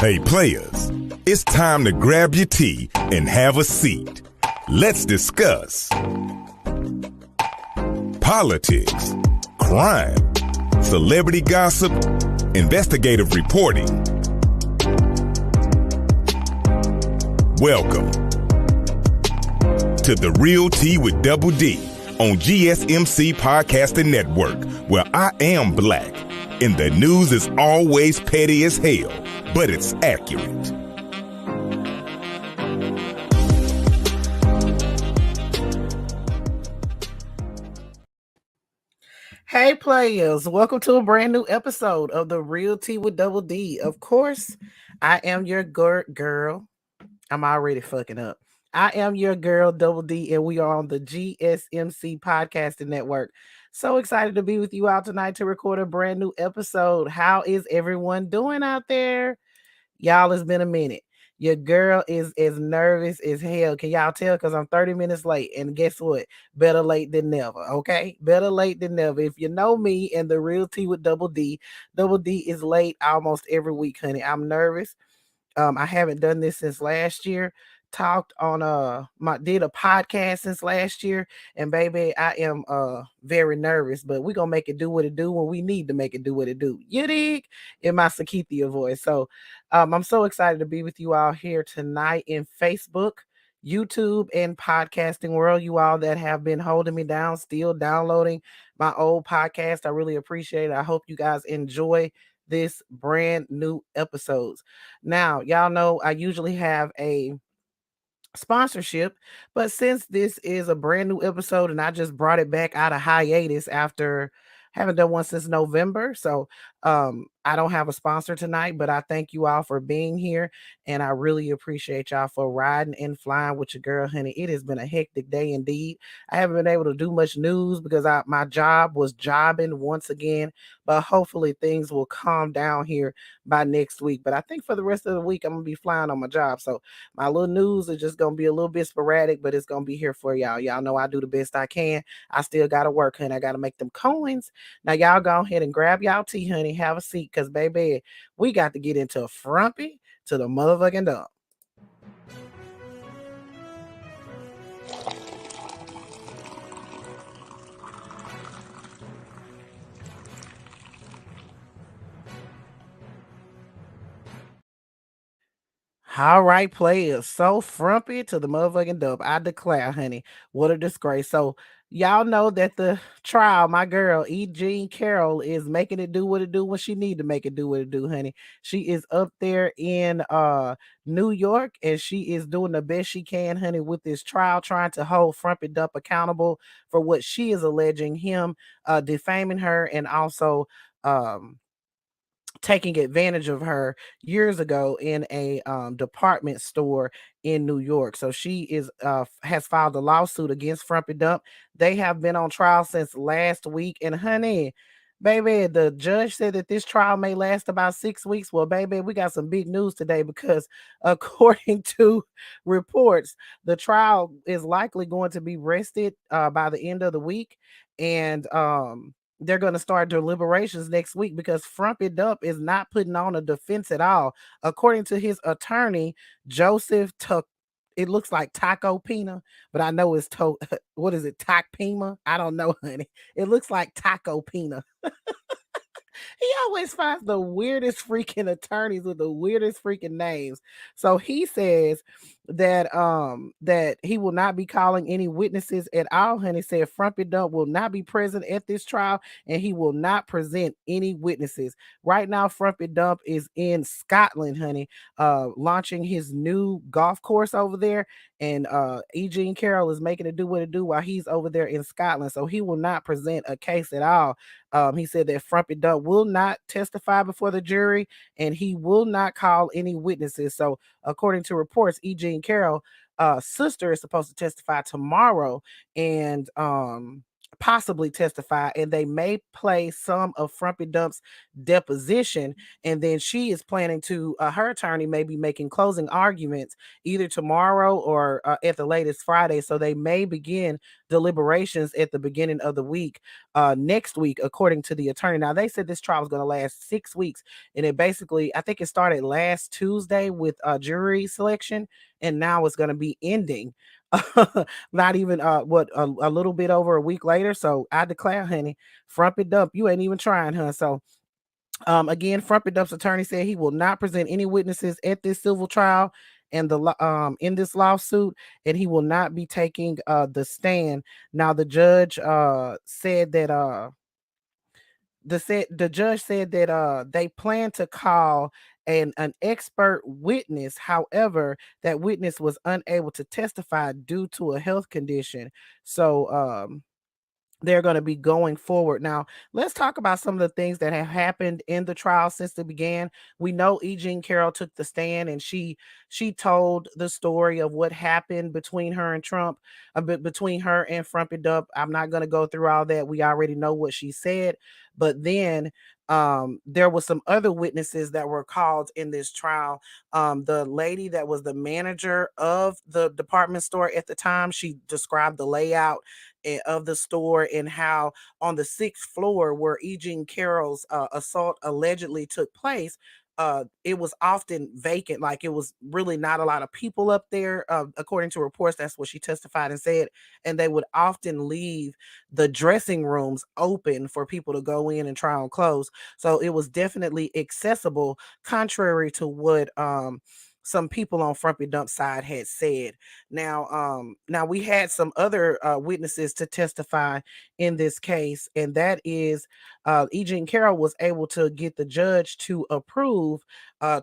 Hey players, it's time to grab your tea and have a seat. Let's discuss politics, crime, celebrity gossip, investigative reporting. Welcome to The Real Tea with Double D on GSMC Podcasting Network, where I am black and the news is always petty as hell, but it's accurate. Hey players, welcome to a brand new episode of The Real Tea with Double D. Of course, I am your girl. I'm already fucking up. I am your girl, Double D, and we are on the GSMC Podcasting Network. So excited to be with you out tonight to record a brand new episode. How is everyone doing out there? Y'all, it's been a minute. Your girl is as nervous as hell. Can y'all tell? Because I'm 30 minutes late. And guess what? Better late than never. Okay? Better late than never. If you know me and The Real Tea with Double D is late almost every week, honey. I'm nervous. I haven't done this since last year. Talked on did a podcast since last year, and baby, I am very nervous, but we're gonna make it do what it do when we need to make it do what it do. You dig? In my Sakithia voice. So I'm so excited to be with you all here tonight in Facebook, YouTube, and podcasting world. You all that have been holding me down, still downloading my old podcast. I really appreciate it. I hope you guys enjoy this brand new episodes. Now, y'all know I usually have a sponsorship, but since this is a brand new episode and I just brought it back out of hiatus after haven't done one since November, so I don't have a sponsor tonight, but I thank you all for being here, and I really appreciate y'all for riding and flying with your girl, honey. It has been a hectic day indeed. I haven't been able to do much news because my job was jobbing once again, but hopefully things will calm down here by next week. But I think for the rest of the week, I'm gonna be flying on my job, so my little news is just gonna be a little bit sporadic, but it's gonna be here for y'all. Y'all know I do the best I can. I still gotta work, honey. I gotta make them coins. Now y'all go ahead and grab y'all tea, honey. Have a seat, because baby, we got to get into a frumpy to the motherfucking dump. All right, players. So frumpy to the motherfucking dump. I declare, honey, what a disgrace. So y'all know that the trial, my girl, Carroll, is making it do what it do when she need to make it do what it do, honey. She is up there in New York, and she is doing the best she can, honey, with this trial, trying to hold Frumpy Dump accountable for what she is alleging him defaming her, and also taking advantage of her years ago in a department store in New York. So she is has filed a lawsuit against Frumpy Dump. They have been on trial since last week, and honey, baby, the judge said that this trial may last about 6 weeks. Well, baby, we got some big news today, because according to reports, the trial is likely going to be rested by the end of the week, and they're going to start deliberations next week, because Frumpy Dump is not putting on a defense at all. According to his attorney, Joseph Tuck, it looks like Taco Pina, but I know it's what is it, Tac Pima? I don't know, honey. It looks like Taco Pina. He always finds the weirdest freaking attorneys with the weirdest freaking names. So he says that he will not be calling any witnesses at all, honey. Said Frumpy Dump will not be present at this trial, and he will not present any witnesses. Right now, Frumpy Dump is in Scotland, honey, launching his new golf course over there, and Carroll is making it do what it do while he's over there in Scotland. So he will not present a case at all. He said that Frumpy Dump will not testify before the jury, and he will not call any witnesses. So according to reports, Carroll sister is supposed to testify tomorrow, and possibly testify, and they may play some of Frumpy Dump's deposition. And then she is planning to, her attorney may be making closing arguments either tomorrow or at the latest Friday. So they may begin deliberations at the beginning of the week, next week, according to the attorney. Now, they said this trial is going to last 6 weeks. And it basically, I think it started last Tuesday with jury selection, and now it's going to be ending not even a little bit over a week later. So I declare, honey, Frumpy Dump, you ain't even trying, huh? So again, Frumpy Dump's attorney said he will not present any witnesses at this civil trial and in this lawsuit, and he will not be taking the stand. Now the judge said that the judge said that they plan to call an expert witness. However, that witness was unable to testify due to a health condition. So they're going to be going forward. Now, let's talk about some of the things that have happened in the trial since it began. We know E. Jean Carroll took the stand, and she told the story of what happened between her and Trump, between her and Frumpy Dump. I'm not going to go through all that. We already know what she said. But then there was some other witnesses that were called in this trial. The lady that was the manager of the department store at the time, she described the layout of the store and how on the 6th floor where E. Jean Carroll's assault allegedly took place, it was often vacant. Like, it was really not a lot of people up there. According to reports, that's what she testified and said. And they would often leave the dressing rooms open for people to go in and try on clothes. So it was definitely accessible, contrary to what some people on Frumpy Dump side had said. Now we had some other witnesses to testify in this case, and that is E. Jean Carroll was able to get the judge to approve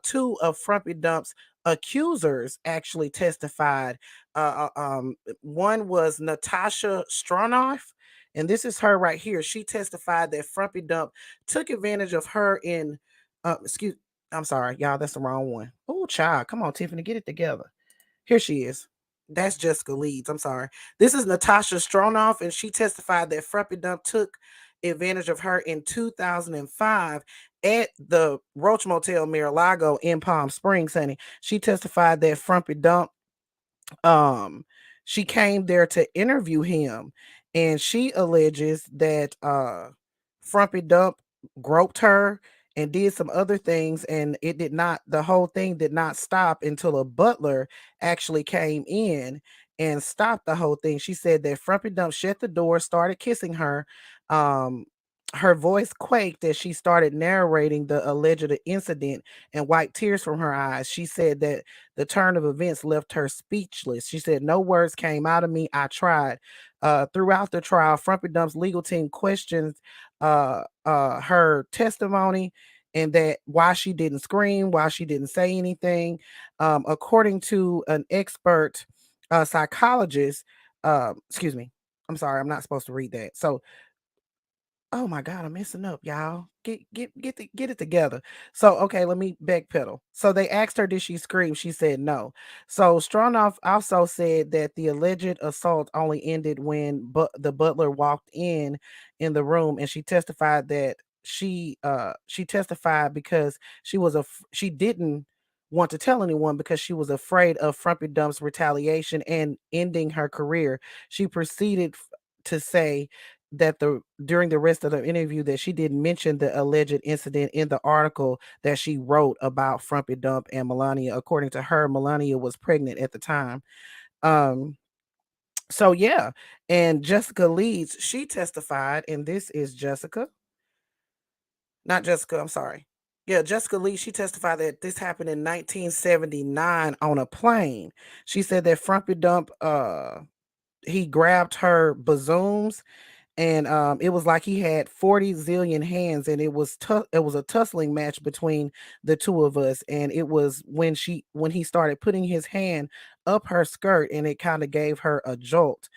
two of Frumpy Dump's accusers actually testified. One was Natasha Stronoff, and this is her right here. She testified that Frumpy Dump took advantage of her in, excuse, I'm sorry, y'all, that's the wrong one. Oh, child, come on, Tiffany, get it together. Here she is. That's Jessica Leeds. I'm sorry. This is Natasha Stronoff, and she testified that Frumpy Dump took advantage of her in 2005 at the Roach Motel Mar-a-Lago in Palm Springs, honey. She testified that Frumpy Dump, she came there to interview him, and she alleges that Frumpy Dump groped her and did some other things, and the whole thing did not stop until a butler actually came in and stopped the whole thing. She said that Frumpy Dump shut the door, started kissing her. Her voice quaked as she started narrating the alleged incident and wiped tears from her eyes. She said that the turn of events left her speechless. She said, "No words came out of me. I tried." Throughout the trial, Frumpy Dump's legal team questioned her testimony, and that why she didn't scream, why she didn't say anything. According to an expert psychologist, excuse me, I'm sorry, I'm not supposed to read that. So, oh my God, I'm messing up, y'all. Get it together. So, okay, let me backpedal. So they asked her, did she scream? She said no. So Stronoff also said that the alleged assault only ended when the butler walked in the room, and she testified that she testified because she didn't want to tell anyone because she was afraid of Frumpy Dump's retaliation and ending her career. She proceeded to say that during the rest of the interview that she didn't mention the alleged incident in the article that she wrote about Frumpy Dump and Melania. According to her, Melania was pregnant at the time. Um, so yeah, and Jessica Leeds, she testified, and this is Jessica, not Jessica, I'm sorry. Yeah, Jessica Lee, she testified that this happened in 1979 on a plane. She said that Frumpy Dump, he grabbed her bazooms, and it was like he had 40 zillion hands, and it was a tussling match between the two of us. And it was when he started putting his hand up her skirt, and it kind of gave her a jolt.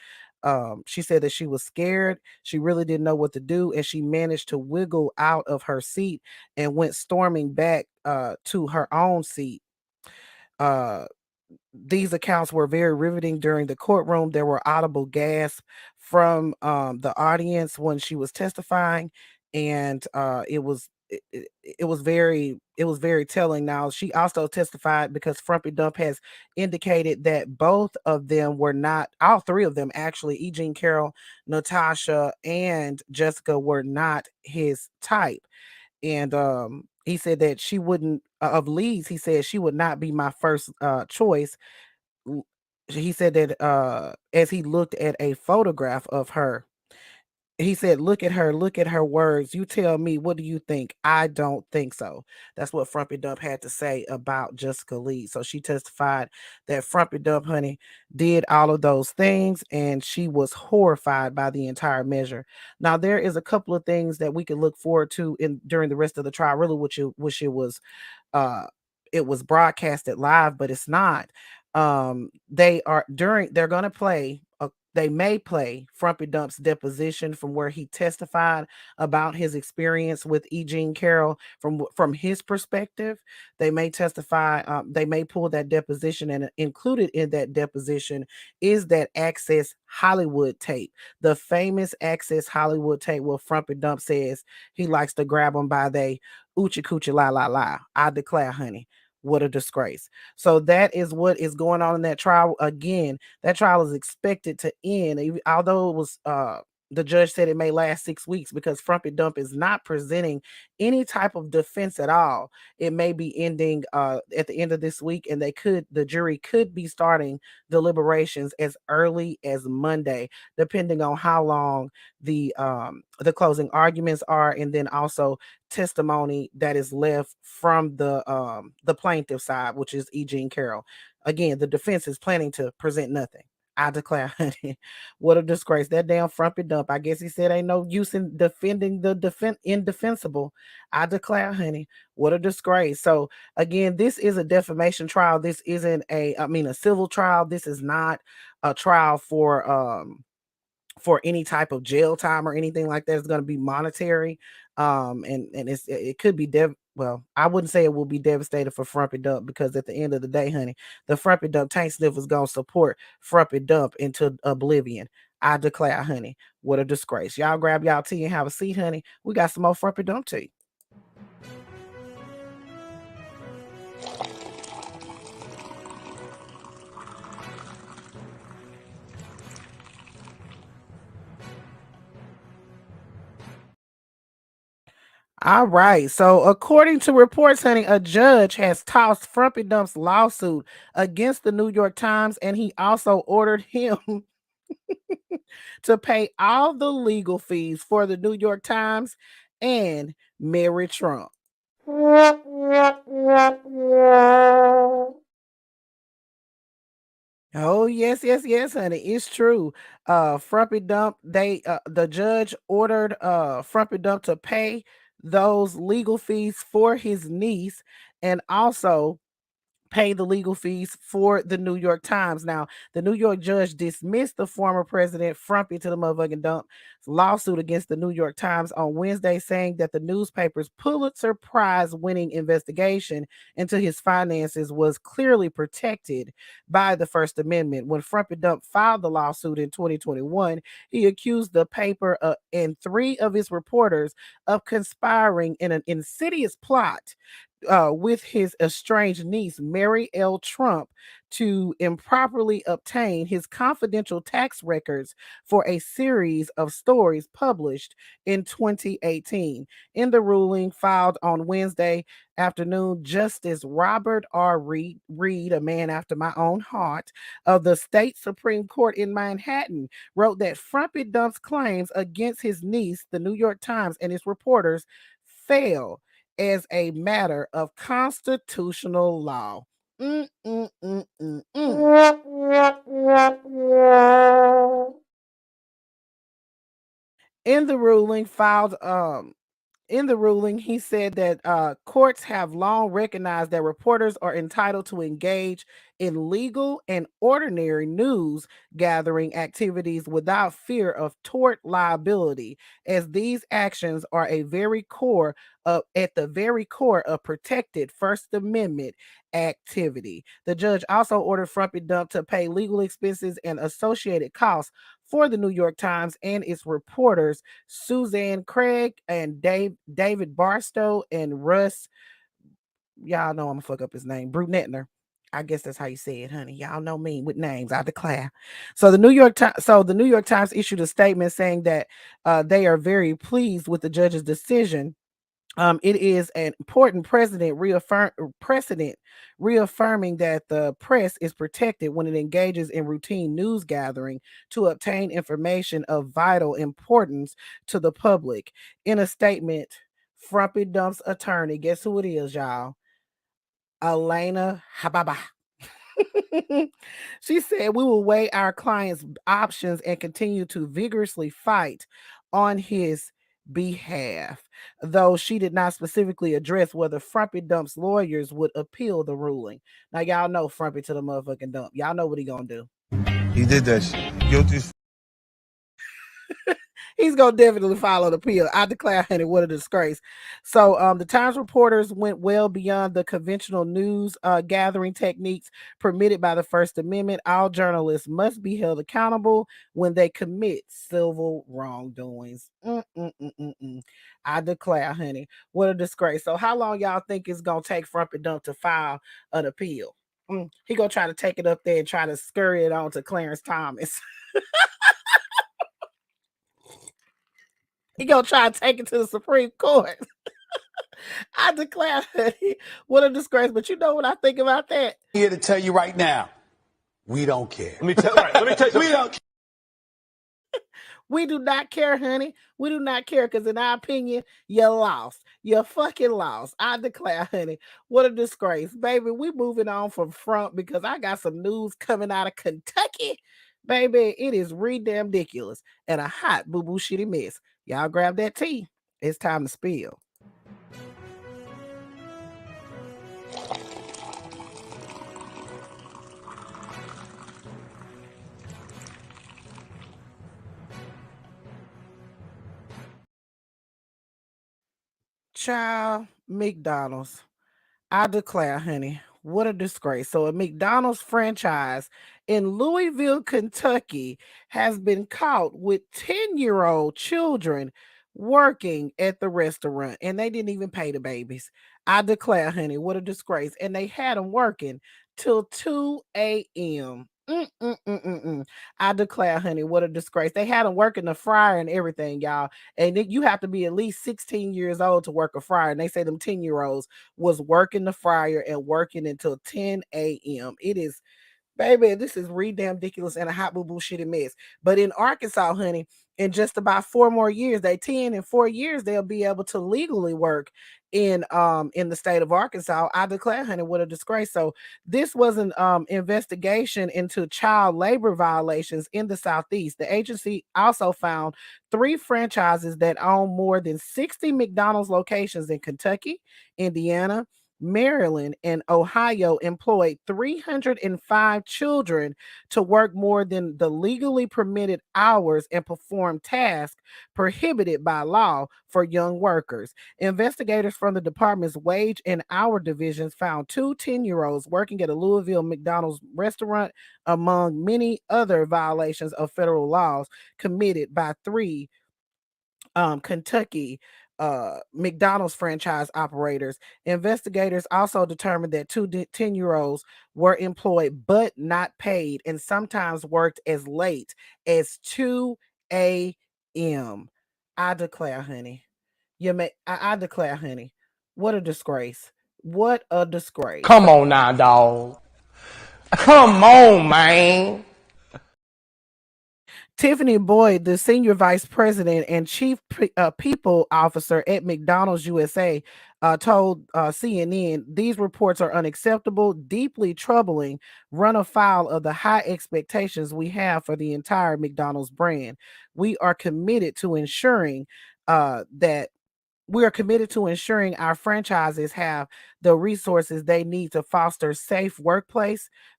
She said that she was scared, she really didn't know what to do, and she managed to wiggle out of her seat and went storming back to her own seat. uh these accounts were very riveting during the courtroom. There were audible gasps from the audience when she was testifying, and it was very telling. Now she also testified because Frumpy Dump has indicated that both of them were not, all three of them actually, Eugene Carroll, Natasha, and Jessica, were not his type. And he said that she wouldn't of leads, he said she would not be my first choice. He said that as he looked at a photograph of her, he said, look at her words. You tell me, what do you think? I don't think so. That's what Frumpy Dump had to say about Jessica Lee. So she testified that Frumpy Dump, honey, did all of those things, and she was horrified by the entire measure. Now, there is a couple of things that we can look forward to in during the rest of the trial. Really, wish uh it was broadcasted live, but it's not. They're gonna play they may play Frumpy Dump's deposition from where he testified about his experience with E. Jean Carroll from his perspective. They may testify, they may pull that deposition, and included in that deposition is that Access Hollywood tape, the famous Access Hollywood tape where Frumpy Dump says he likes to grab them by they oochie coochie la la la. I declare, honey, what a disgrace. So that is what is going on in that trial. Again, that trial is expected to end, although it was the judge said it may last 6 weeks because Frumpy Dump is not presenting any type of defense at all. It may be ending at the end of this week, and the jury could be starting deliberations as early as Monday, depending on how long the closing arguments are, and then also testimony that is left from the plaintiff side, which is E. Jean Carroll. Again, the defense is planning to present nothing. I declare, honey, what a disgrace. That damn Frumpy Dump. I guess he said ain't no use in defending the indefensible. I declare, honey, what a disgrace. So again, this is a defamation trial. This isn't a civil trial. This is not a trial for any type of jail time or anything like that. It's going to be monetary. And it could be well, I wouldn't say it will be devastating for Frumpy Dump, because at the end of the day, honey, the Frumpy Dump tank sniffers gonna support Frumpy Dump into oblivion. I declare, honey, what a disgrace. Y'all grab y'all tea and have a seat, honey. We got some more Frumpy Dump tea. All right. So, according to reports, honey, a judge has tossed Frumpy Dump's lawsuit against the New York Times, and he also ordered him to pay all the legal fees for the New York Times and Mary Trump. Oh yes, yes, yes, honey. It's true. Frumpy Dump, the judge ordered Frumpy Dump to pay those legal fees for his niece, and also pay the legal fees for the New York Times. Now, the New York judge dismissed the former president Frumpy to the motherfucking dump lawsuit against the New York Times on Wednesday, saying that the newspaper's Pulitzer Prize winning investigation into his finances was clearly protected by the First Amendment. When Frumpy Dump filed the lawsuit in 2021, he accused the paper and three of his reporters of conspiring in an insidious plot with his estranged niece, Mary L. Trump, to improperly obtain his confidential tax records for a series of stories published in 2018. In the ruling filed on Wednesday afternoon, Justice Robert R. Reed, a man after my own heart, of the state Supreme Court in Manhattan, wrote that Frumpy Dump's claims against his niece, the New York Times, and its reporters fail as a matter of constitutional law. Mm, mm, mm, mm, mm. In the ruling filed In the ruling, he said that courts have long recognized that reporters are entitled to engage in legal and ordinary news gathering activities without fear of tort liability, as these actions are at the very core of protected First Amendment activity. The judge also ordered Frumpy Dump to pay legal expenses and associated costs for the New York Times and its reporters, Suzanne Craig and David Barstow and Russ. Y'all know I'm gonna fuck up his name, Brunetner. I guess that's how you say it, honey. Y'all know me with names. I declare. The New York Times issued a statement saying that they are very pleased with the judge's decision. It is an important precedent reaffirming that the press is protected when it engages in routine news gathering to obtain information of vital importance to the public. In a statement, Frumpy Dump's attorney, guess who it is, y'all? Elena Hababa. She said, "We will weigh our client's options and continue to vigorously fight on his behalf," though she did not specifically address whether Frumpy Dump's lawyers would appeal the ruling. Now, y'all know Frumpy to the motherfucking dump. Y'all know what he gonna do. He did that shit. Guilty. He's gonna definitely file an appeal. I declare, honey, what a disgrace. The Times reporters went well beyond the conventional news gathering techniques permitted by the First Amendment. All journalists must be held accountable when they commit civil wrongdoings. I declare, honey, what a disgrace. So, how long y'all think it's gonna take Frumpy Dump to file an appeal? He gonna try to take it up there and try to scurry it on to Clarence Thomas. He gonna try to take it to the Supreme Court. I declare, what a disgrace. But you know what I think about that? I'm here to tell you right now, we don't care. Let me tell you something. We don't care. We do not care, honey. We do not care because, in our opinion, you lost. You fucking lost. I declare, honey, what a disgrace. Baby, we moving on from front because I got some news coming out of Kentucky. Baby, it is damn ridiculous and a hot boo-boo shitty mess. Y'all grab that tea. It's time to spill. Child, McDonald's. I declare, honey, what a disgrace. So, a McDonald's franchise in Louisville, Kentucky has been caught with 10-year-old children working at the restaurant, and they didn't even pay the babies. I declare, honey, what a disgrace. And they had them working till 2 a.m. I declare, honey, what a disgrace. They had them working the fryer and everything, y'all. And you have to be at least 16 years old to work a fryer. And they say them 10-year-olds was working the fryer and working until 10 a.m. It is, baby, this is damn ridiculous and a hot boo boo shitty mess. But in Arkansas, honey, in just about 4 more years, 10 and 4 years, they'll be able to legally work in the state of Arkansas. I declare, honey, what a disgrace. So this was an investigation into child labor violations in the Southeast. The agency also found 3 franchises that own more than 60 McDonald's locations in Kentucky, Indiana, Maryland, and Ohio employed 305 children to work more than the legally permitted hours and perform tasks prohibited by law for young workers. Investigators from the department's wage and hour divisions found 2 10-year-olds working at a Louisville McDonald's restaurant, among many other violations of federal laws committed by 3 Kentucky McDonald's franchise operators. Investigators also determined that 2 10-year-olds were employed but not paid and sometimes worked as late as 2 a.m. I declare, honey. I declare, honey. What a disgrace. What a disgrace. Come on now, dog. Come on, man. Tiffany Boyd, the senior vice president and chief people officer at McDonald's USA, told CNN, "These reports are unacceptable, deeply troubling, run afoul of the high expectations we have for the entire McDonald's brand. We are committed to ensuring that we are committed to ensuring our franchises have the resources they need to foster safe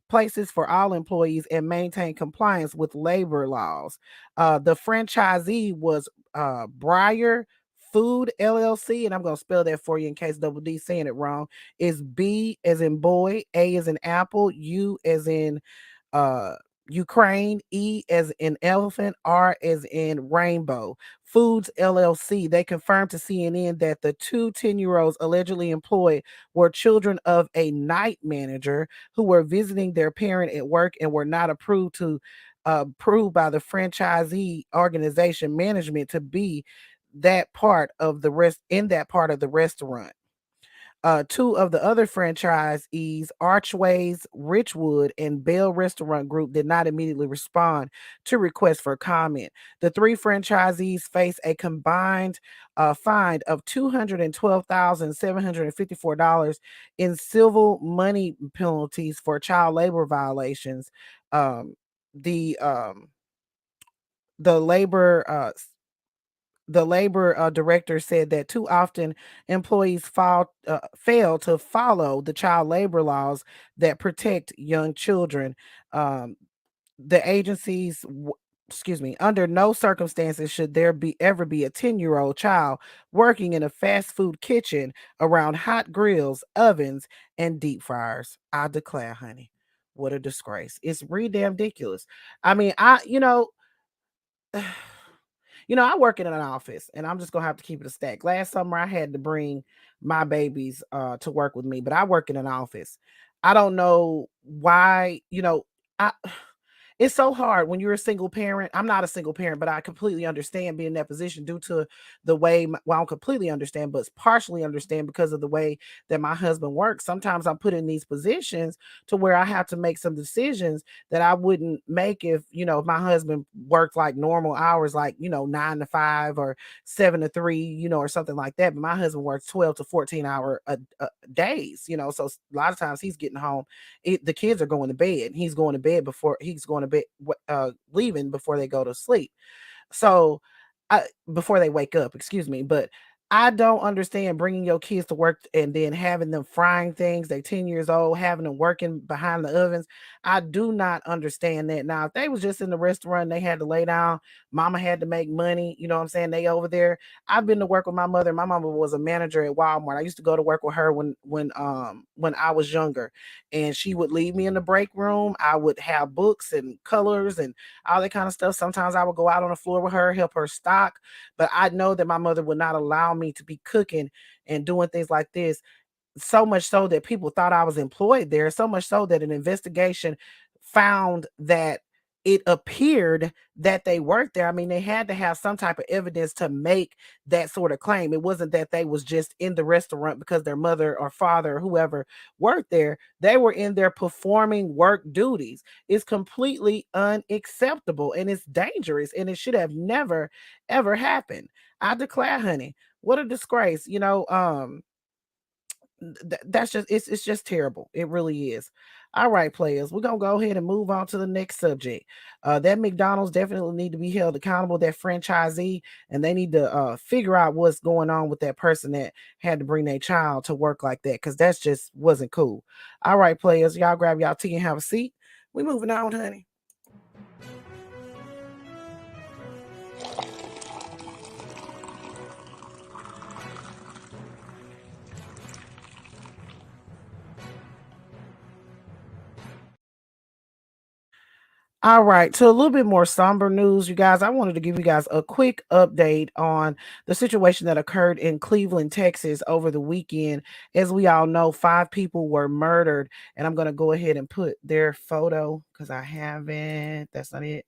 places for all employees and maintain compliance with labor laws. The franchisee was Breyer Food LLC, and I'm going to spell that for you in case Double D saying it wrong. Is B as in boy, A as in apple, U as in uh Ukraine, E as in elephant, R as in rainbow. Foods LLC. They confirmed to CNN that the two 10-year-olds allegedly employed were children of a night manager who were visiting their parent at work and were not approved by the franchisee organization management to be that part of the restaurant. Two of the other franchisees, Archways, Richwood, and Bell Restaurant Group, did not immediately respond to requests for comment. The three franchisees face a combined fine of $212,754 in civil money penalties for child labor violations. Um, the um, the labor director said that too often employees fail to follow the child labor laws that protect young children. Um, the agencies, under no circumstances should there be ever be a 10-year-old child working in a fast food kitchen around hot grills, ovens, and deep fryers. I declare, honey, what a disgrace. It's ridiculous. I mean, I work in an office and I'm just gonna have to keep it a stack. Last summer I had to bring my babies to work with me, but I work in an office. I don't know why, I it's so hard when you're a single parent. I'm not a single parent, but I completely understand being in that position due to the way, well, I don't completely understand, but partially understand because of the way that my husband works. Sometimes I'm put in these positions to where I have to make some decisions that I wouldn't make if my husband worked like normal hours, like, 9 to 5 or 7 to 3, or something like that. But my husband works 12 to 14 hour days, so a lot of times he's getting home. The kids are going to bed. He's going to bed before he's going to bed, leaving before they go to sleep. So, before they wake up, excuse me. But I don't understand bringing your kids to work and then having them frying things. They're 10 years old, having them working behind the ovens. I do not understand that. Now, if they was just in the restaurant, they had to lay down. Mama had to make money. You know what I'm saying? They over there. I've been to work with my mother. My mama was a manager at Walmart. I used to go to work with her when I was younger, and she would leave me in the break room. I would have books and colors and all that kind of stuff. Sometimes I would go out on the floor with her, help her stock, but I know that my mother would not allow me to be cooking and doing things like this. So much so that people thought I was employed there, so much so that an investigation found that it appeared that they worked there. I mean, they had to have some type of evidence to make that sort of claim. It wasn't that they was just in the restaurant because their mother or father or whoever worked there. They were in there performing work duties. It's completely unacceptable and it's dangerous and it should have never ever happened. I declare, honey, what a disgrace. That's just it's just terrible. It really is. All right, players, we're gonna go ahead and move on to the next subject. That McDonald's definitely need to be held accountable, that franchisee, and they need to figure out what's going on with that person that had to bring their child to work like that, because that's just wasn't cool. All right, players, y'all grab y'all tea and have a seat. We moving on, honey. All right, so a little bit more somber news, you guys. I wanted to give you guys a quick update on the situation that occurred in Cleveland, Texas over the weekend. As we all know, 5 people were murdered, and I'm going to go ahead and put their photo because I haven't. That's not it.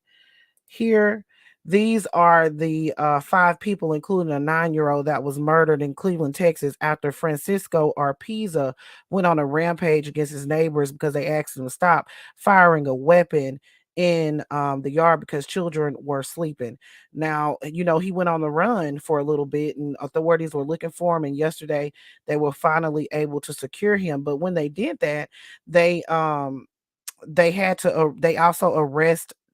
Here, these are the 5 people, including a 9-year-old that was murdered in Cleveland, Texas, after Francisco Arpiza went on a rampage against his neighbors because they asked him to stop firing a weapon in the yard because children were sleeping. Now, he went on the run for a little bit and authorities were looking for him. And yesterday they were finally able to secure him. But when they did that, they they also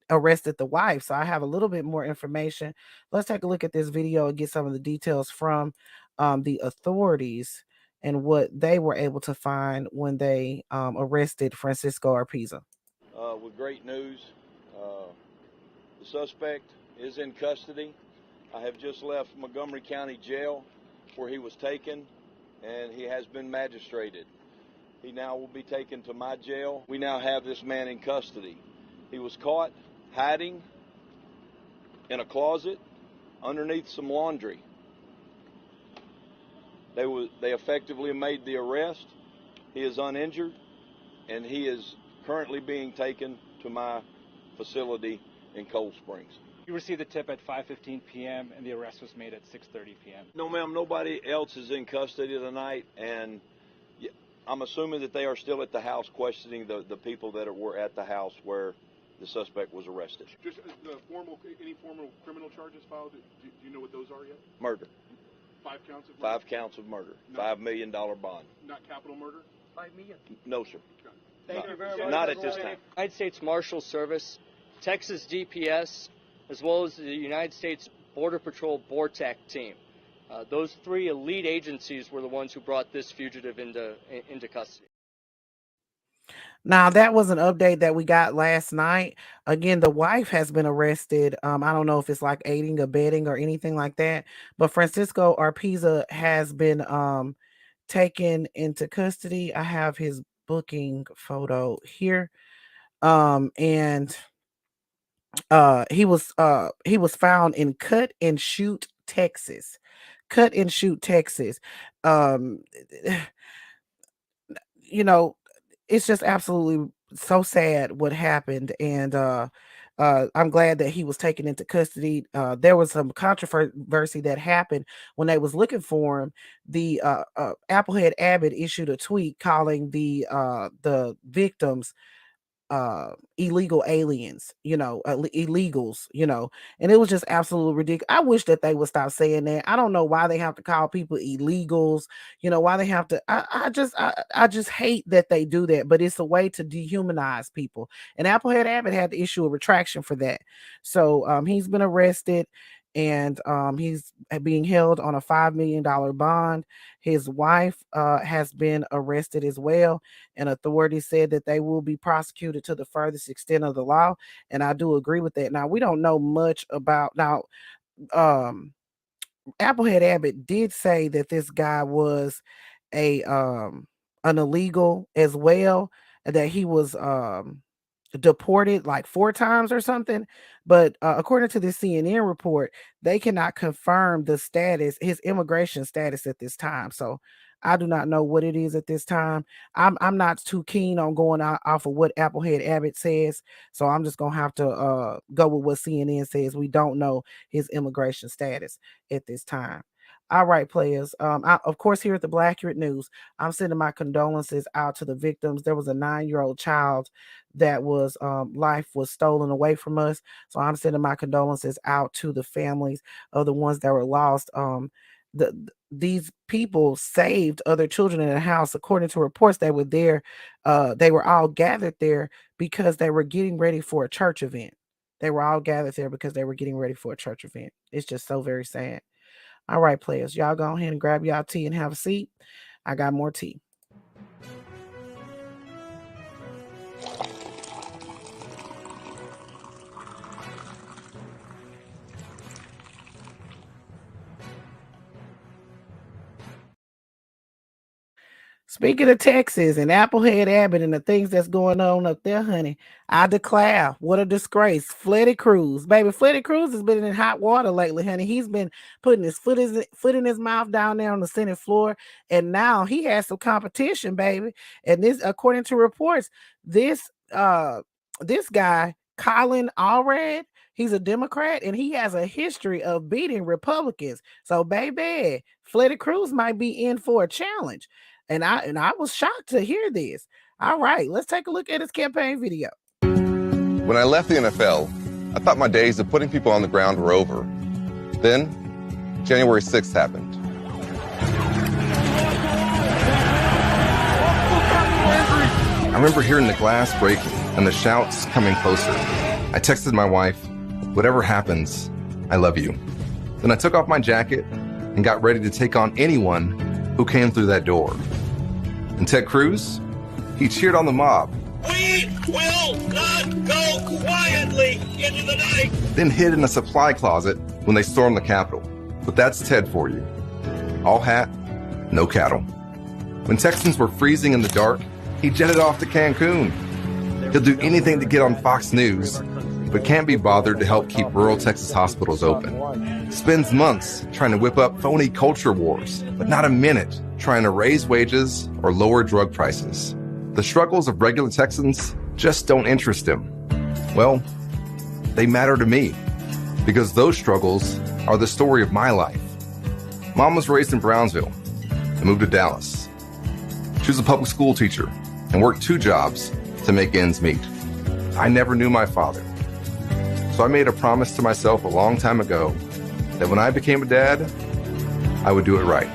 arrested the wife. So I have a little bit more information. Let's take a look at this video and get some of the details from the authorities and what they were able to find when they arrested Francisco Arpiza. With great news, the suspect is in custody. I have just left Montgomery County Jail where he was taken, and he has been magistrated. He now will be taken to my jail. We now have this man in custody. He was caught hiding in a closet underneath some laundry. They effectively made the arrest. He is uninjured, and he is currently being taken to my facility in Cold Springs. You received the tip at 5:15 p.m. and the arrest was made at 6:30 p.m. No, ma'am, nobody else is in custody tonight, and I'm assuming that they are still at the house questioning the people that were at the house where the suspect was arrested. Just any formal criminal charges filed, do you know what those are yet? Murder. 5 counts of murder? 5 counts of murder. $5 million bond. Not capital murder? $5 million. No, sir. Thank you very much. Not at this time. United States Marshal Service, Texas DPS, as well as the United States Border Patrol BORTAC team. Those 3 elite agencies were the ones who brought this fugitive into custody. Now, that was an update that we got last night. Again, the wife has been arrested. I don't know if it's like aiding, abetting, or anything like that, but Francisco Arpiza has been taken into custody. I have his booking photo here. And he was found in Cut and Shoot, Texas. Cut and Shoot, Texas. You know, it's just absolutely so sad what happened, and I'm glad that he was taken into custody. There was some controversy that happened when they was looking for him. The Applehead Abbott issued a tweet calling the victims illegal aliens, illegals, and it was just absolutely ridiculous. I wish that they would stop saying that. I don't know why they have to call people illegals, why they have to. I just hate that they do that, but it's a way to dehumanize people. And Applehead Abbott had to issue a retraction for that. So he's been arrested, and he's being held on a $5 million bond. His wife has been arrested as well, and authorities said that they will be prosecuted to the furthest extent of the law, and I do agree with that. Now, we don't know much about Applehead Abbott did say that this guy was an illegal as well, and that he was deported like 4 times or something, but according to the CNN report, they cannot confirm his immigration status at this time. So I do not know what it is at this time. I'm not too keen on going off of what Applehead Abbott says, so I'm just gonna have to go with what CNN says. We don't know his immigration status at this time. All right, players. Of course, here at the Blackuriate News, I'm sending my condolences out to the victims. There was a 9-year-old child that was life was stolen away from us. So I'm sending my condolences out to the families of the ones that were lost. These people saved other children in the house. According to reports, they were there. They were all gathered there because they were getting ready for a church event. They were all gathered there because they were getting ready for a church event. It's just so very sad. All right, players, y'all go ahead and grab y'all tea and have a seat. I got more tea. Speaking of Texas and Applehead Abbott and the things that's going on up there, honey, I declare, what a disgrace. Cruz, baby, Cruz has been in hot water lately, honey. He's been putting his foot in his mouth down there on the Senate floor, and now he has some competition, baby. And this, according to reports, this guy, Colin Allred, he's a Democrat, and he has a history of beating Republicans. So, baby, Cruz might be in for a challenge. And I was shocked to hear this. All right, let's take a look at his campaign video. When I left the NFL, I thought my days of putting people on the ground were over. Then, January 6th happened. I remember hearing the glass breaking and the shouts coming closer. I texted my wife, "Whatever happens, I love you." Then I took off my jacket and got ready to take on anyone who came through that door. And Ted Cruz, he cheered on the mob. We will not go quietly into the night. Then hid in a supply closet when they stormed the Capitol. But that's Ted for you. All hat, no cattle. When Texans were freezing in the dark, he jetted off to Cancun. He'll do anything to get on Fox News, but can't be bothered to help keep rural Texas hospitals open. Spends months trying to whip up phony culture wars, but not a minute trying to raise wages or lower drug prices. The struggles of regular Texans just don't interest him. Well, they matter to me, because those struggles are the story of my life. Mom was raised in Brownsville and moved to Dallas. She was a public school teacher and worked 2 jobs to make ends meet. I never knew my father. So I made a promise to myself a long time ago that when I became a dad, I would do it right.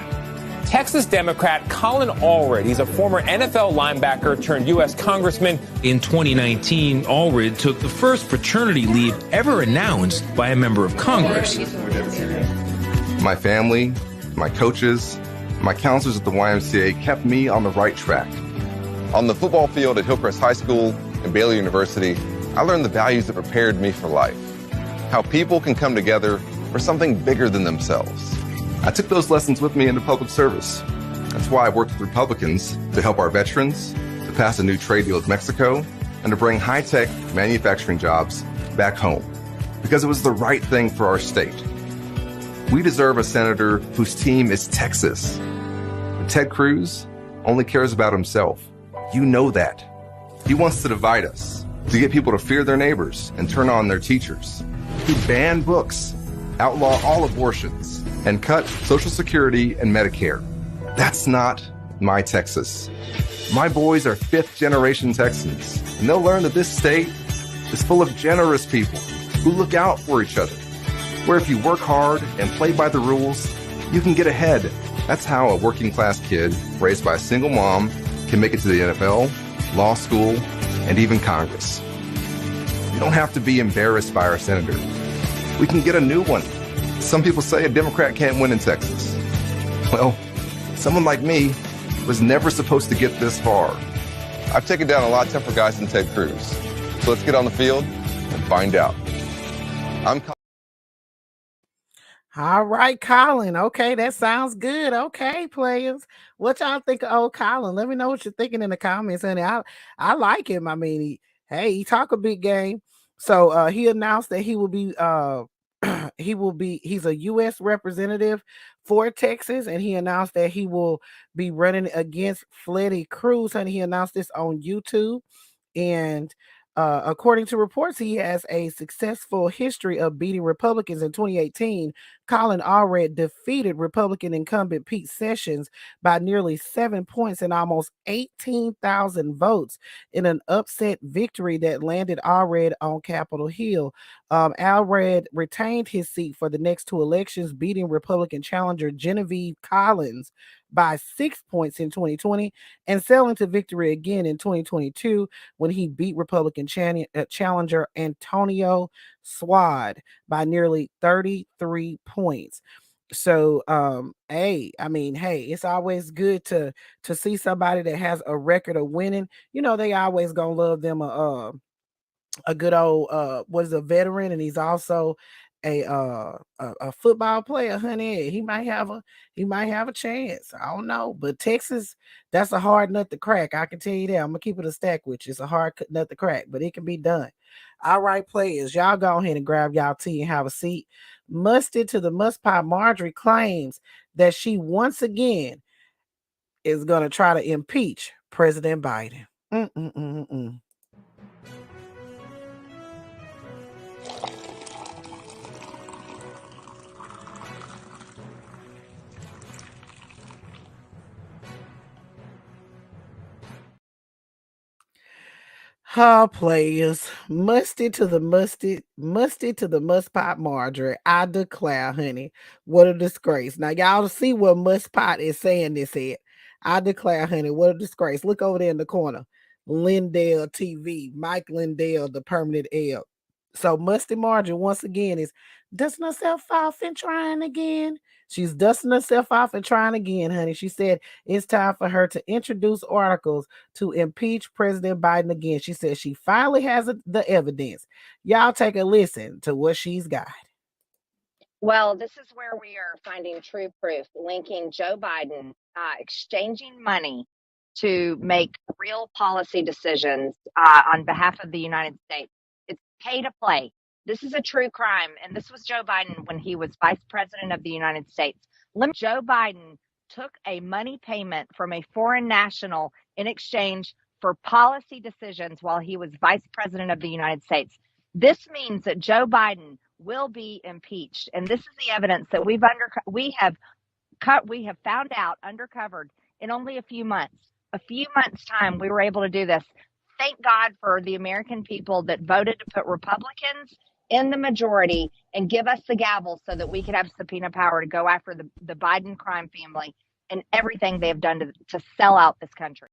Texas Democrat Colin Allred, he's a former NFL linebacker turned U.S. congressman. In 2019, Allred took the first paternity leave ever announced by a member of Congress. My family, my coaches, my counselors at the YMCA kept me on the right track. On the football field at Hillcrest High School and Baylor University, I learned the values that prepared me for life. How people can come together for something bigger than themselves. I took those lessons with me into public service. That's why I worked with Republicans to help our veterans, to pass a new trade deal with Mexico, and to bring high-tech manufacturing jobs back home. Because it was the right thing for our state. We deserve a senator whose team is Texas. But Ted Cruz only cares about himself. You know that. He wants to divide us, to get people to fear their neighbors and turn on their teachers, to ban books, outlaw all abortions, and cut Social Security and Medicare. That's not my Texas. My boys are 5th-generation Texans, and they'll learn that this state is full of generous people who look out for each other, where if you work hard and play by the rules, you can get ahead. That's how a working-class kid raised by a single mom can make it to the NFL, law school, and even Congress. We don't have to be embarrassed by our senator. We can get a new one. Some people say a Democrat can't win in Texas. Well, someone like me was never supposed to get this far. I've taken down a lot tougher guys than Ted Cruz. So let's get on the field and find out. All right, Colin. Okay, that sounds good. Okay, players. What y'all think of old Colin? Let me know what you're thinking in the comments, honey. I like him. I mean, he talk a big game. So he announced that he will be he's a U.S. representative for Texas, and he announced that he will be running against Freddie Cruz, and he announced this on YouTube. And according to reports, he has a successful history of beating Republicans. In 2018, Colin Allred defeated Republican incumbent Pete Sessions by nearly 7 points and almost 18,000 votes in an upset victory that landed Allred on Capitol Hill. Allred retained his seat for the next 2 elections, beating Republican challenger Genevieve Collins by 6 points in 2020 and sailing to victory again in 2022 when he beat Republican challenger Antonio Swad by nearly 33 points. So, it's always good to see somebody that has a record of winning. You know, they always gonna love them a good old a veteran, and he's also a football player, honey. He might have a chance. I don't know, but Texas, that's a hard nut to crack. I can tell you that. I'm gonna keep it a stack with you. It's a hard nut to crack, but it can be done. All right, players, y'all go ahead and grab y'all tea and have a seat. Musted to the Must Pie Marjorie claims that she once again is gonna try to impeach President Biden. Players, musted to the Must Pot Marjorie. I declare, honey, what a disgrace. Now, y'all see what Must Pot is saying this at. I declare, honey, what a disgrace. Look over there in the corner. Lindell TV, Mike Lindell, the permanent L. So Musty Marjorie, once again, is dusting herself off and trying again. She's dusting herself off and trying again, honey. She said it's time for her to introduce articles to impeach President Biden again. She said she finally has the evidence. Y'all take a listen to what she's got. Well, this is where we are finding true proof linking Joe Biden exchanging money to make real policy decisions on behalf of the United States. It's pay to play. This is a true crime. And this was Joe Biden when he was vice president of the United States. Joe Biden took a money payment from a foreign national in exchange for policy decisions while he was vice president of the United States. This means that Joe Biden will be impeached, and this is the evidence that we have found out, uncovered in only a few months. A few months' time, we were able to do this. Thank God for the American people that voted to put Republicans in the majority and give us the gavel so that we could have subpoena power to go after the Biden crime family and everything they have done to sell out this country.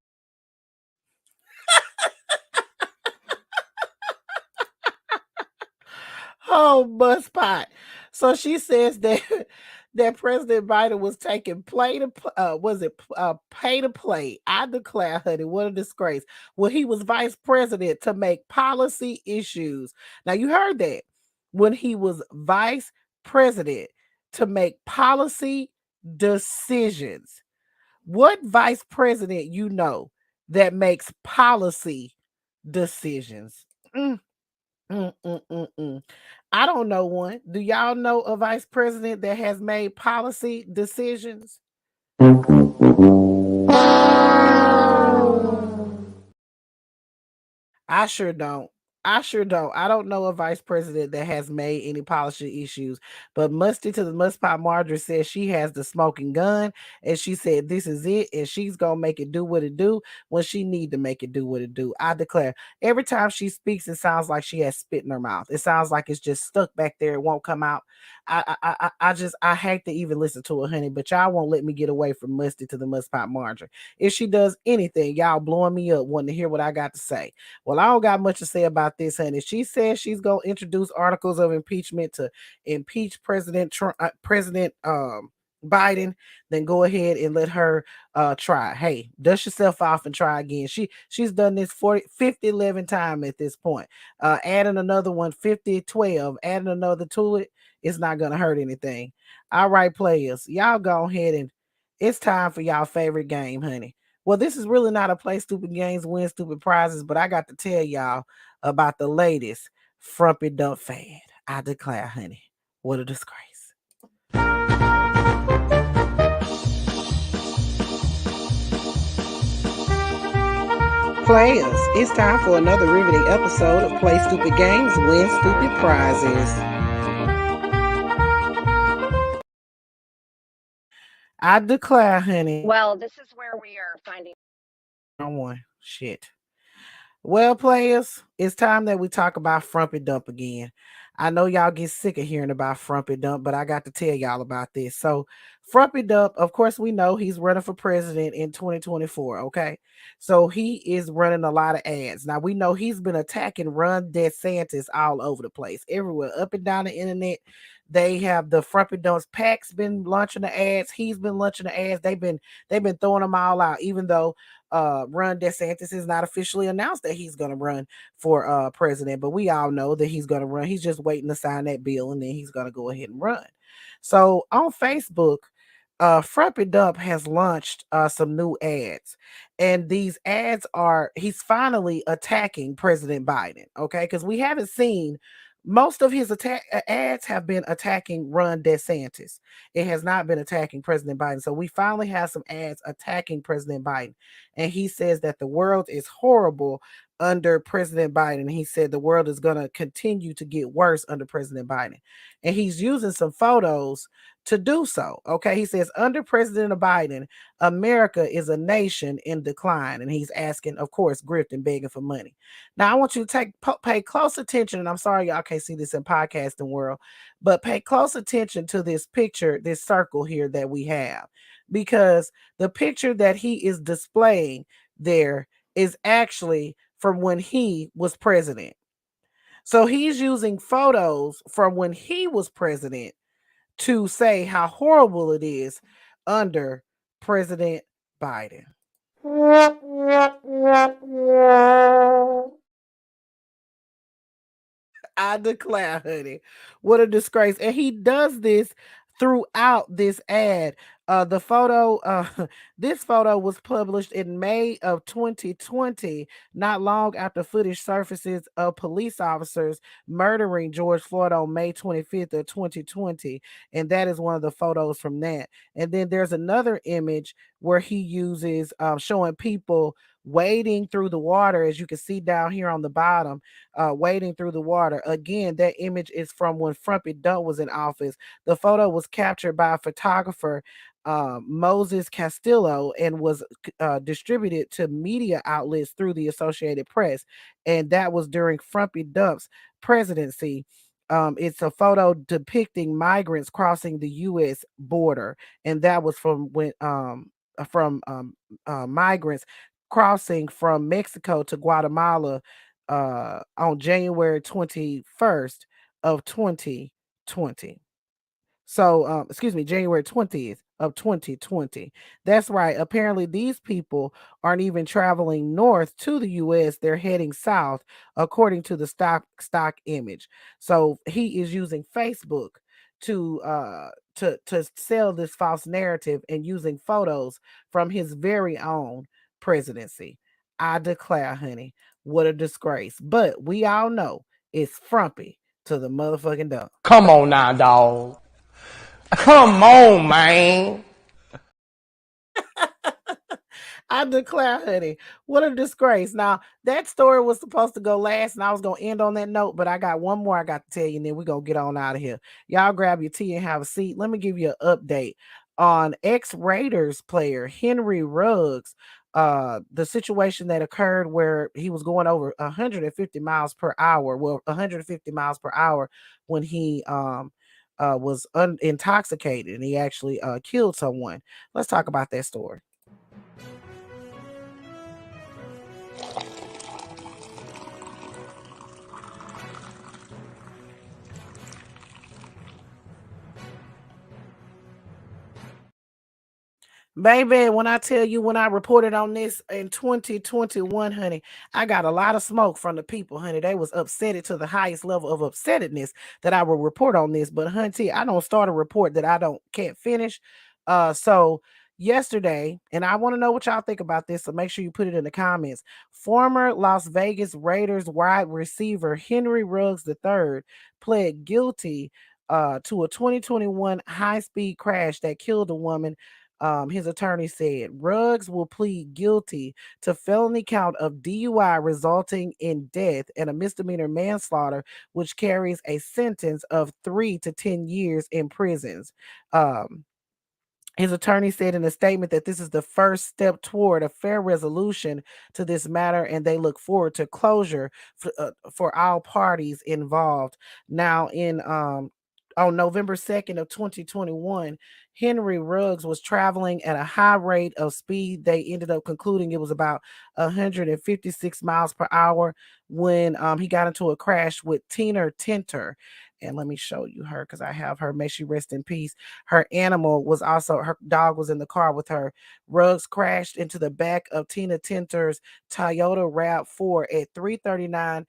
Oh, busspot. So she says that President Biden was taking pay to play. I declare, honey, what a disgrace. When he was vice president to make policy issues. Now you heard that. When he was vice president to make policy decisions. What vice president you know that makes policy decisions? I don't know one. Do y'all know a vice president that has made policy decisions? I sure don't. I don't know a vice president that has made any policy issues. But Musty to the Mustpot Marjorie says she has the smoking gun, and she said this is it, and she's gonna make it do what it do when she need to make it do what it do. I declare, every time she speaks, it sounds like she has spit in her mouth. It sounds like it's just stuck back there. It won't come out. I hate to even listen to her, honey, but y'all won't let me get away from Musty to the Mustpot Marjorie. If she does anything, y'all blowing me up, wanting to hear what I got to say. Well, I don't got much to say about this, honey. She says she's gonna introduce articles of impeachment to impeach President Biden. Then go ahead and let her try. Hey, dust yourself off and try again. She's done this 11 times at this point. Adding another one, 12, adding another to it, it's not gonna hurt anything. All right, players, y'all go ahead and it's time for y'all favorite game, honey. Well, this is really not a play stupid games, win stupid prizes, but I got to tell y'all about the latest frumpy dump fad. I declare, honey, what a disgrace. Players, it's time for another riveting episode of Play Stupid Games, Win Stupid Prizes. I declare, honey. Well, this is where we are finding one. Shit. Well, players, it's time that we talk about Frumpy Dump again. I know y'all get sick of hearing about Frumpy Dump, but I got to tell y'all about this. So, Frumpy Dump, of course, we know he's running for president in 2024. Okay, so he is running a lot of ads. Now we know he's been attacking Ron DeSantis all over the place, everywhere, up and down the internet. They have the Frumpy Dumps PAC's been launching the ads. He's been launching the ads. They've been throwing them all out, even though Ron DeSantis has not officially announced that he's going to run for president, but we all know that he's going to run. He's just waiting to sign that bill, and then he's going to go ahead and run. So on Facebook, Frumpy Dump has launched some new ads, and these ads he's finally attacking President Biden. Okay, because we haven't seen. Most of his ads have been attacking Ron DeSantis. It has not been attacking President Biden. So we finally have some ads attacking President Biden. And he says that the world is horrible under President Biden. He said the world is going to continue to get worse under President Biden. And he's using some photos to do so. Okay. He says under President Biden, America is a nation in decline. And he's asking, of course, grift and begging for money. Now I want you to pay close attention. And I'm sorry, y'all can't see this in podcasting world, but pay close attention to this picture, this circle here that we have, because the picture that he is displaying there is actually from when he was president. So he's using photos from when he was president to say how horrible it is under President Biden. I declare, honey, what a disgrace. And he does this throughout this ad. The photo, this photo was published in May of 2020, not long after footage surfaces of police officers murdering George Floyd on May 25th of 2020. And that is one of the photos from that. And then there's another image where he uses showing people wading through the water, as you can see down here on the bottom, wading through the water. Again, that image is from when Frumpy Dump was in office. The photo was captured by a photographer, Moses Castillo, and was distributed to media outlets through the Associated Press. And that was during Frumpy Dump's presidency. It's a photo depicting migrants crossing the U.S. border, and that was from when migrants crossing from Mexico to Guatemala on January 21st of 2020. So, excuse me, January 20th of 2020. That's right. Apparently, these people aren't even traveling north to the U.S. They're heading south, according to the stock image. So he is using Facebook to sell this false narrative and using photos from his very own presidency. I declare, honey, what a disgrace. But we all know it's frumpy to the motherfucking dump. Come on now, dog. Come on, man. I declare, honey, what a disgrace. Now, that story was supposed to go last, and I was going to end on that note, but I got one more I got to tell you, and then we're going to get on out of here. Y'all grab your tea and have a seat. Let me give you an update on ex-Raiders player Henry Ruggs. The situation that occurred where he was going over 150 miles per hour. Well, 150 miles per hour when he was intoxicated, and he actually killed someone. Let's talk about that story. Baby, when I tell you, when I reported on this in 2021, honey, I got a lot of smoke from the people, honey. They was upset to the highest level of upsetness that I will report on this. But, honey, I don't start a report that I can't finish. So yesterday, and I want to know what y'all think about this, so make sure you put it in the comments. Former Las Vegas Raiders wide receiver Henry Ruggs III pled guilty to a 2021 high-speed crash that killed a woman. His attorney said Ruggs will plead guilty to felony count of DUI resulting in death and a misdemeanor manslaughter, which carries a sentence of 3 to 10 years in prisons. His attorney said in a statement that this is the first step toward a fair resolution to this matter, and they look forward to closure for all parties involved. Now, on November 2nd of 2021, Henry Ruggs was traveling at a high rate of speed. They ended up concluding it was about 156 miles per hour when he got into a crash with Tina Tinter. And let me show you her because I have her. May she rest in peace. Her animal was also, her dog was in the car with her. Ruggs crashed into the back of Tina Tinter's Toyota RAV4 at 3:39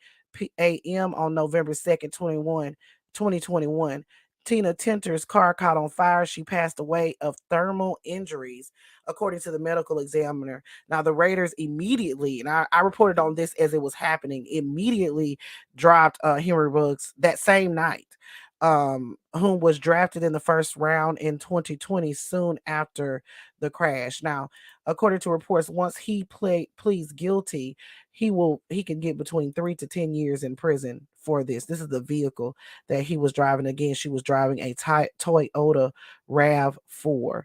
a.m. on November 2nd, 2021. Tina Tinter's car caught on fire. She passed away of thermal injuries, according to the medical examiner. Now, the Raiders immediately, and I reported on this as it was happening, immediately dropped Henry Ruggs that same night, whom was drafted in the first round in 2020, soon after the crash. Now, according to reports, once he pleads guilty, he can get between 3 to 10 years in prison for this. This is the vehicle that he was driving. Again, she was driving a Toyota RAV4.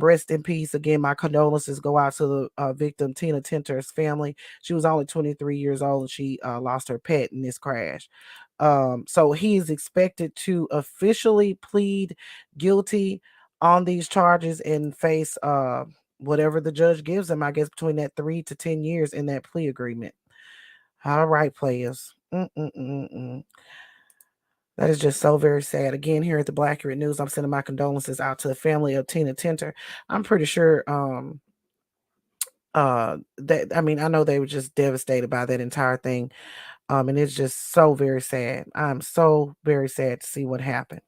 Rest in peace. Again, my condolences go out to the victim, Tina Tinter's family. She was only 23 years old and she lost her pet in this crash. So he is expected to officially plead guilty on these charges and face whatever the judge gives him, I guess, between that 3 to 10 years in that plea agreement. All right, players. That is just so very sad. Again, here at the Blackurate News, I'm sending my condolences out to the family of Tina Tinter. I'm pretty sure that, I mean, I know they were just devastated by that entire thing. And it's just so very sad. I'm so very sad to see what happened.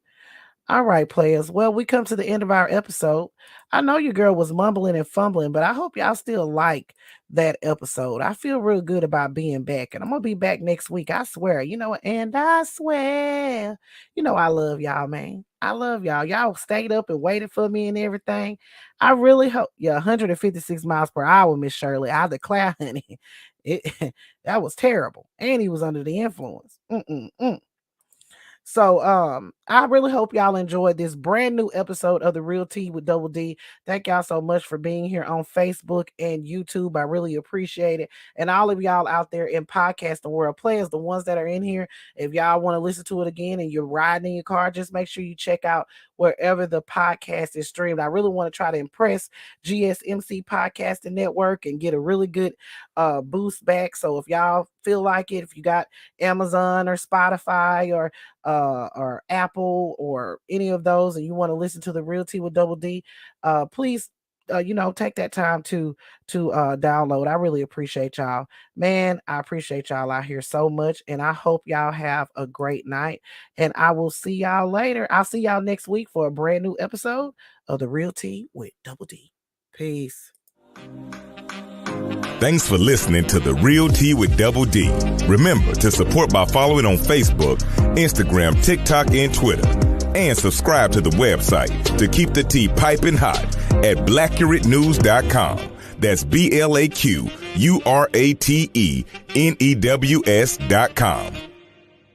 All right, players. Well, we come to the end of our episode. I know your girl was mumbling and fumbling, but I hope y'all still like that episode. I feel real good about being back, and I'm going to be back next week. I swear. You know what? And I swear. You know I love y'all, man. I love y'all. Y'all stayed up and waited for me and everything. I really hope. Yeah, 156 miles per hour, Miss Shirley. I declare, honey. That was terrible. And he was under the influence. So I really hope y'all enjoyed this brand new episode of The Real Tea with Double D. Thank y'all so much for being here on Facebook and YouTube. I really appreciate it. And all of y'all out there in podcasting world, players, the ones that are in here, if y'all want to listen to it again and you're riding in your car, just make sure you check out wherever the podcast is streamed. I really want to try to impress GSMC Podcasting Network and get a really good boost back. So if y'all feel like it, if you got Amazon or Spotify or Apple or any of those, and you want to listen to The Real Tea with Double D, please take that time to download. I really appreciate y'all, man. I appreciate y'all out here so much, and I hope y'all have a great night, and I will see y'all later. I'll see y'all next week for a brand new episode of The Real Tea with Double D. Peace. Thanks for listening to The Real Tea with Double D. Remember to support by following on Facebook, Instagram, TikTok, and Twitter. And subscribe to the website to keep the tea piping hot at BlackurateNews.com. That's BlackUratenews.com.